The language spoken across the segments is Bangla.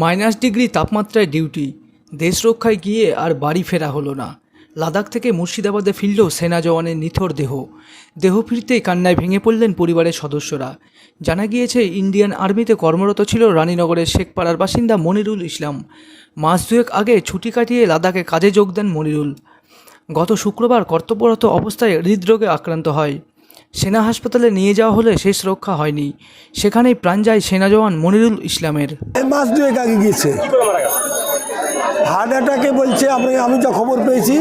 -ডিগ্রি তাপমাত্রায় ডিউটি, দেশ রক্ষায় গিয়ে আর বাড়ি ফেরা হলো না। লাদাখ থেকে মুর্শিদাবাদে ফিরল সেনা জওয়ানের নিথর দেহ। দেহ ফিরতেই কান্নায় ভেঙে পড়লেন পরিবারের সদস্যরা। জানা গিয়েছে, ইন্ডিয়ান আর্মিতে কর্মরত ছিল রানীনগরের শেখপাড়ার বাসিন্দা মনিরুল ইসলাম। মাস দুয়েক আগে ছুটি কাটিয়ে লাদাখে কাজে যোগ দেন মনিরুল। গত শুক্রবার কর্তব্যরত অবস্থায় হৃদরোগে আক্রান্ত হয়। সেনা হাসপাতালে নিয়ে যাওয়া হলে শেষ রক্ষা হয়নি। সেখানেই প্রাণ যায় সেনা জওয়ান মনিরুল ইসলামের। মাস দুয়েক আগে গিয়েছে, হার্ট অ্যাটাকে বলছে। আমি যা খবর পেয়েছি,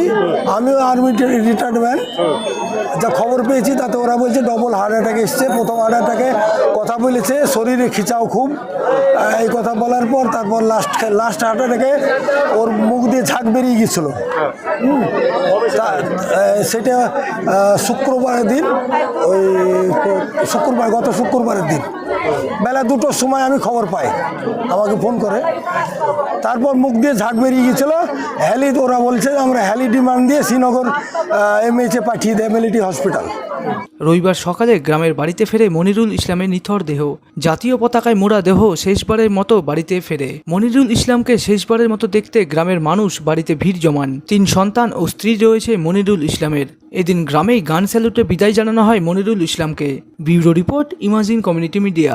আমিও আর্মি রিটায়ারমেন্ট, যা খবর পেয়েছি তাতে ওরা বলছে ডবল হার্ট অ্যাটাক এসছে। প্রথম হার্ট অ্যাটাকে কথা বলেছে, শরীরে খিচাও খুব, এই কথা বলার পর তারপর লাস্ট হার্ট অ্যাটাকে ওর মুখ দিয়ে ঝাঁক বেরিয়ে গিয়েছিলো। সেটা শুক্রবারের দিন, গত শুক্রবারের দিন বেলা 2টোর সময় আমি খবর পাই, আমাকে ফোন করে। তারপর মুখ দিয়ে ঝাঁক বেরিয়ে গিয়েছিল। ওরা বলছে আমরা হেলি ডিমান্ড দিয়ে শ্রীনগর এমএইচে পাঠিয়ে দেয়, মিলিটারি হসপিটাল। রবিবার সকালে গ্রামের বাড়িতে ফেরে মনিরুল ইসলামের নিথর দেহ। জাতীয় পতাকায় মোড়া দেহ শেষবারের মতো বাড়িতে ফেরে। মনিরুল ইসলামকে শেষবারের মতো দেখতে গ্রামের মানুষ বাড়িতে ভিড় জমান। 3 সন্তান ও স্ত্রী রয়েছে মনিরুল ইসলামের। এদিন গ্রামেই গান স্যালুটে বিদায় জানানো হয় মনিরুল ইসলামকে। Bureau report, imagine community media.